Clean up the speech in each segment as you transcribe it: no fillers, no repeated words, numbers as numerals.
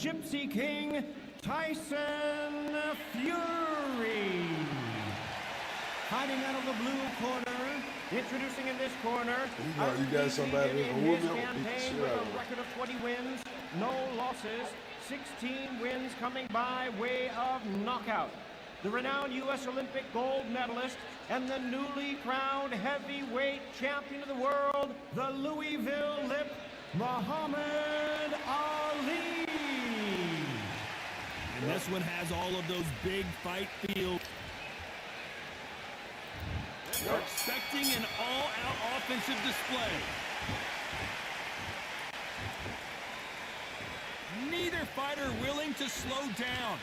Gypsy King, Tyson Fury. Fighting out of the blue corner, introducing in this corner, you got somebody in his campaign with a record of 20 wins, no losses, 16 wins coming by way of knockout. The renowned U.S. Olympic gold medalist and the newly crowned heavyweight champion of the world, the Louisville Lip, Muhammad Ali. And this one has all of those big fight feels. We're expecting an all-out offensive display. Neither fighter willing to slow down.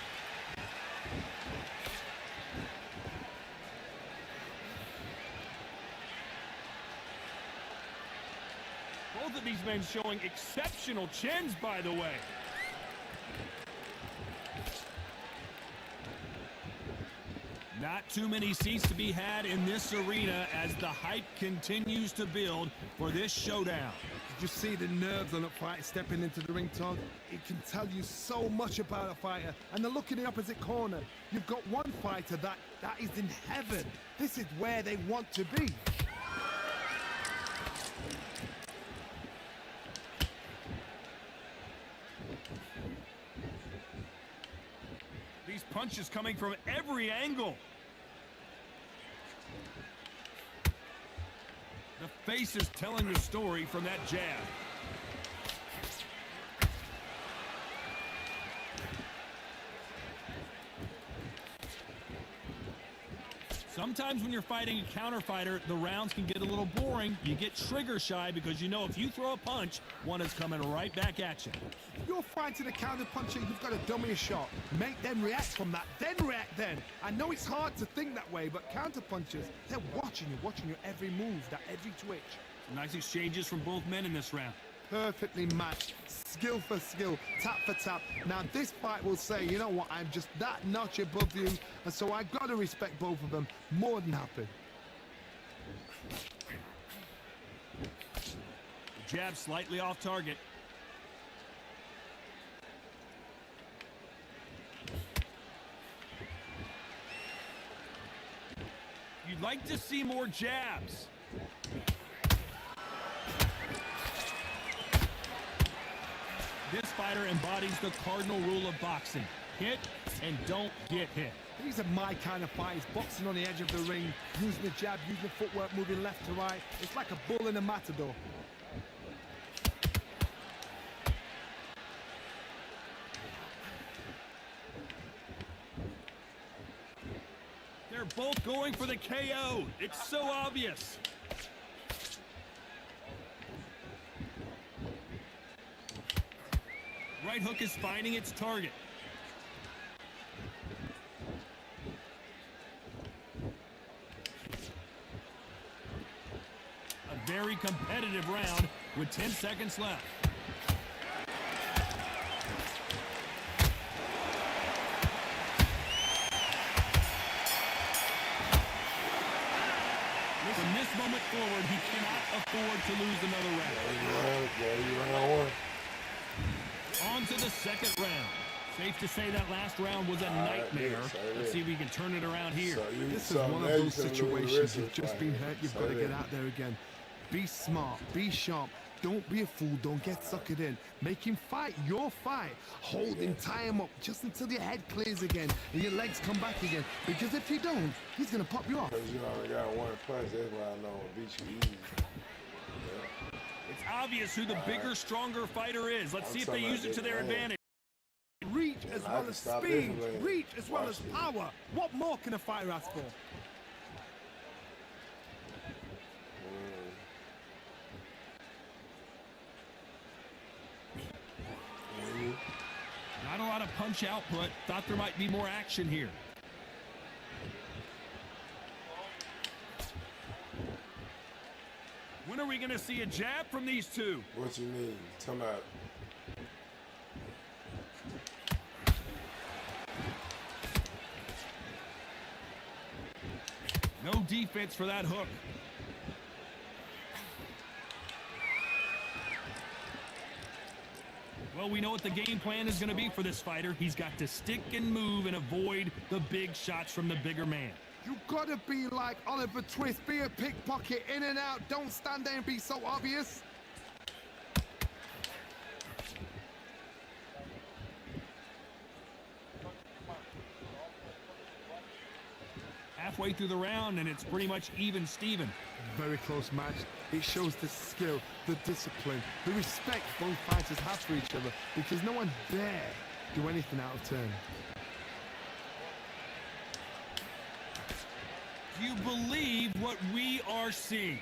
Both of these men showing exceptional chins, by the way. Not too many seats to be had in this arena as the hype continues to build for this showdown. Did you see the nerves on a fighter stepping into the ring, Todd? It can tell you so much about a fighter. And the look in the opposite corner. You've got one fighter that is in heaven. This is where they want to be. These punches coming from every angle. The face is telling the story from that jab. Sometimes when you're fighting a counter fighter, the rounds can get a little boring. You get trigger shy because you know if you throw a punch, one is coming right back at you. If you're fighting a counter puncher, you've got to dummy a shot. Make them react from that, then react then. I know it's hard to think that way, but counter punchers, they're watching your every move, that every twitch. Some nice exchanges from both men in this round. Perfectly matched, skill for skill, tap for tap. Now this fight will say, you know what, I'm just that notch above you, and so I gotta respect both of them more than happy. Jab slightly off target. You'd like to see more jabs. This fighter embodies the cardinal rule of boxing. Hit and don't get hit. These are my kind of fights, boxing on the edge of the ring, using the jab, using the footwork, moving left to right. It's like a bull in a matador. They're both going for the KO. It's so obvious. Right hook is finding its target. A very competitive round with 10 seconds left. From this moment forward, he cannot afford to lose another round. On to the second round. Safe to say that last round was a nightmare. Let's see if we can turn it around here. This is one of those situations. You've just been hurt. You've got to get out there again. Be smart. Be sharp. Don't be a fool. Don't get suckered in. Make him fight your fight. Hold him, tie him up just until your head clears again and your legs come back again. Because if you don't, he's going to pop you off. Because you already got one punch. That's why I know I'll beat you easy. It's obvious who the bigger, stronger fighter is. Let's see if they use it to their advantage. Reach as well as speed. Reach as well as power. What more can a fighter ask for? Not a lot of punch output. Thought there might be more action here. When are we going to see a jab from these two? What you mean? Come out. No defense for that hook. Well, we know what the game plan is going to be for this fighter. He's got to stick and move and avoid the big shots from the bigger man. You gotta be like Oliver Twist, be a pickpocket, in and out, don't stand there and be so obvious. Halfway through the round, and it's pretty much even Steven. Very close match. It shows the skill, the discipline, the respect both fighters have for each other, because no one dare do anything out of turn. Do you believe what we are seeing?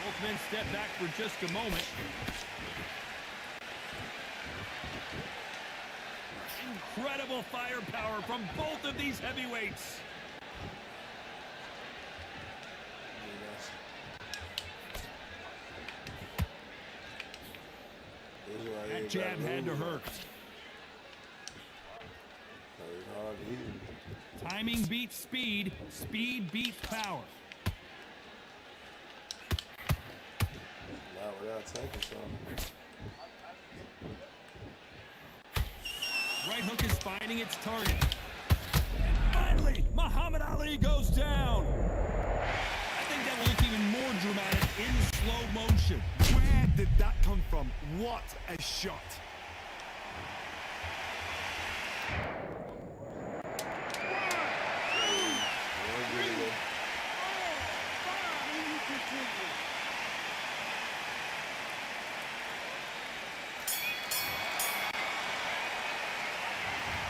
Both men step back for just a moment. Incredible firepower from both of these heavyweights. That jab had to hurt. Timing beats speed. Speed beats power. Not without taking something. Right hook is finding its target. And finally, Muhammad Ali goes down. I think that will look even more dramatic in slow motion. Where did that come from? What a shot.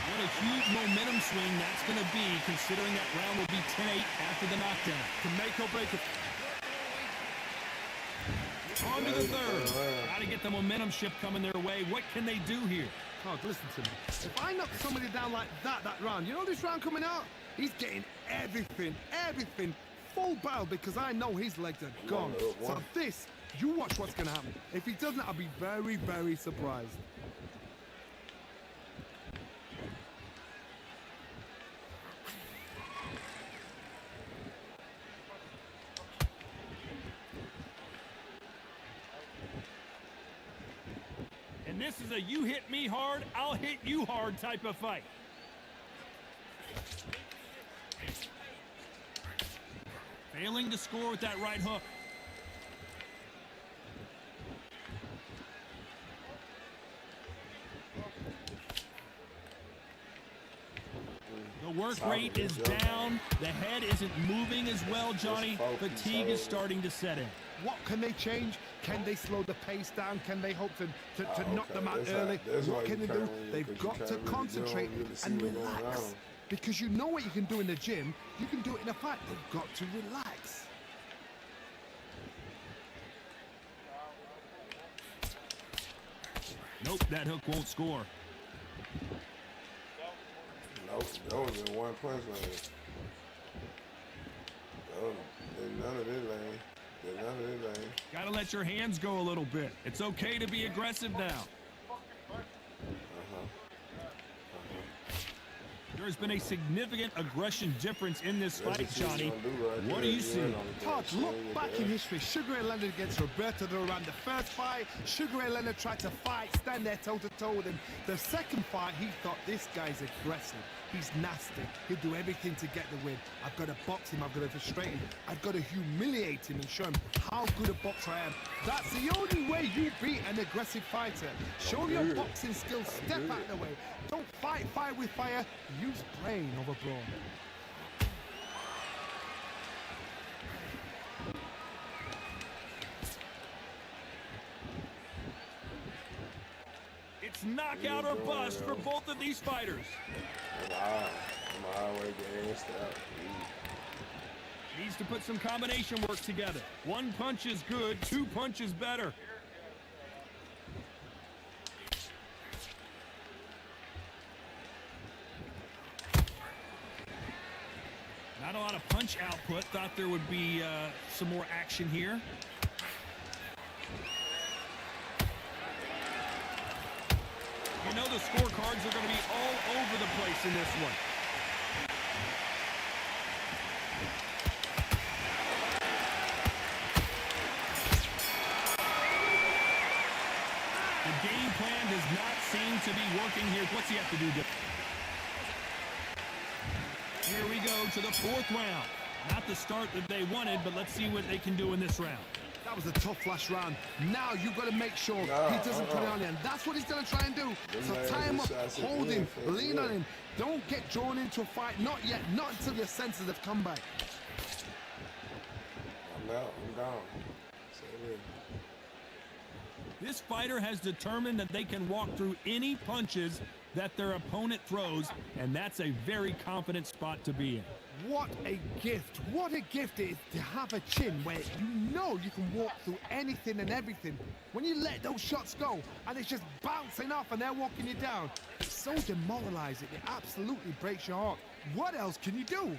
What a huge momentum swing that's going to be, considering that round will be 10-8 after the knockdown. To make or break it. On to the third. Got to get the momentum shift coming their way. What can they do here? Oh, listen to me. If I knock somebody down like that round, you know this round coming out? He's getting everything, full barrel, because I know his legs are gone. So this, you watch what's going to happen. If he doesn't, I'll be very, very surprised. And this is a you hit me hard, I'll hit you hard type of fight. Failing to score with that right hook. The work rate is down. The head isn't moving as well, Johnny. Fatigue is starting to set in. What can they change? Can they slow the pace down? Can they hope to knock them out early? What can they do? They've got to concentrate and relax. Because you know what you can do in the gym, you can do it in a fight. They've got to relax. Nope, that hook won't score. Nope, that was in one punch range. None of this lane. None of this lane. Gotta let your hands go a little bit. It's okay to be aggressive now. There's been a significant aggression difference in this fight, Johnny. What do you see? Todd, look back in history. Sugar Ray Leonard against Roberto Duran. The first fight, Sugar Ray Leonard tried to fight, stand there toe-to-toe with him. The second fight, he thought, this guy's aggressive. He's nasty. He'll do everything to get the win. I've got to box him. I've got to frustrate him. I've got to humiliate him and show him how good a boxer I am. That's the only way you beat an aggressive fighter. Show your boxing skills. Step out of the way. Don't fight fire with fire. Use brain over brawn. It's knockout or bust for both of these fighters. Wow, I'm always gassed out. Needs to put some combination work together. One punch is good, two punches better. Not a lot of punch output. Thought there would be some more action here. You know the scorecards are going to be all over the place in this one. to be working here. What's he have to do? Here we go to the 4th round. Not the start that they wanted, but let's see what they can do in this round. That was a tough last round. Now you've got to make sure he doesn't put it on the end. That's what he's going to try and do. So tie him up, hold him, lean on him. Don't get drawn into a fight. Not yet. Not until your senses have come back. I'm out. I'm down. This fighter has determined that they can walk through any punches that their opponent throws, and that's a very confident spot to be in. What a gift. What a gift it is to have a chin where you know you can walk through anything and everything. When you let those shots go and it's just bouncing off and they're walking you down, it's so demoralizing. It absolutely breaks your heart. What else can you do?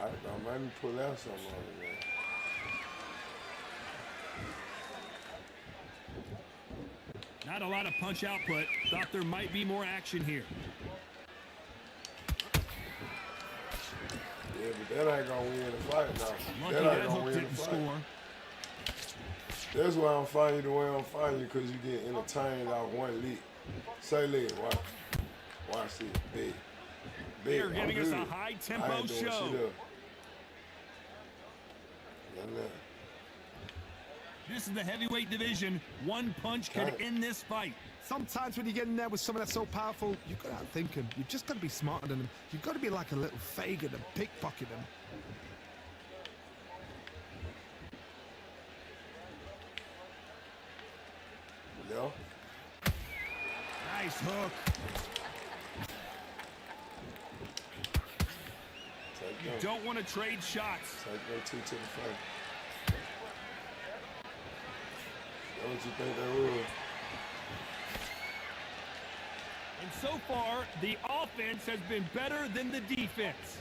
I might pull out something on it, man. Not a lot of punch output. Thought there might be more action here. Yeah, but that ain't gonna win the fight now. Lucky That that ain't gonna hook win the didn't fight. score. That's why I'm fighting you the way I'm fighting you, because you get entertained off one lead. Say leg, watch. Watch it, big. They're giving us a high-tempo show. This is the heavyweight division. One punch could end this fight. Sometimes when you get in there with someone that's so powerful, you've got to outthink him. You've just got to be smarter than him. You've got to be like a little Fagin and pickpocket him. Yo. Nice hook. You don't want to trade shots. Take them two to the fight. What you think that was? And so far, the offense has been better than the defense.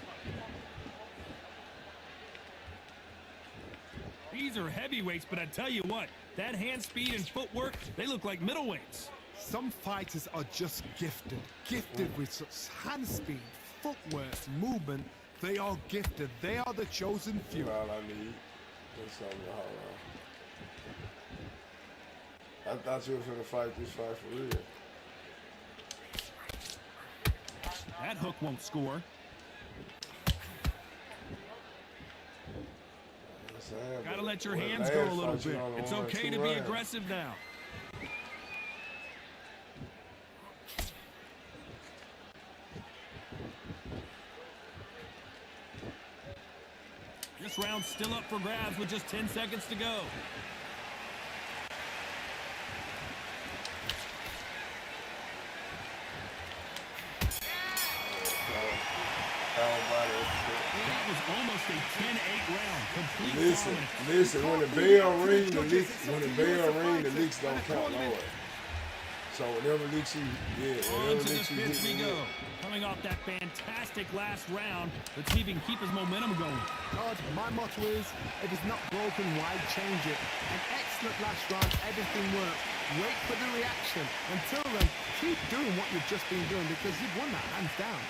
These are heavyweights, but I tell you what, that hand speed and footwork, they look like middleweights. Some fighters are just gifted. Gifted with such hand speed, footwork, movement. They are gifted. They are the chosen few. That's all I need. That's something to hold on. I thought you were going to fight this fight for real. That hook won't score. Gotta let your hands go a little bit. It's okay to be aggressive now. This round's still up for grabs with just 10 seconds to go. That was almost a 10-8 round. Complete dominance. Listen, when the bell rings, the leaks don't count nowhere. So whenever leaks you, On to the 5th we go. Coming off that fantastic last round, let's see if he can keep his momentum going. God, my motto is, if it's not broken, why change it? An excellent last round, everything worked. Wait for the reaction. Until then, keep doing what you've just been doing because you've won that hands down.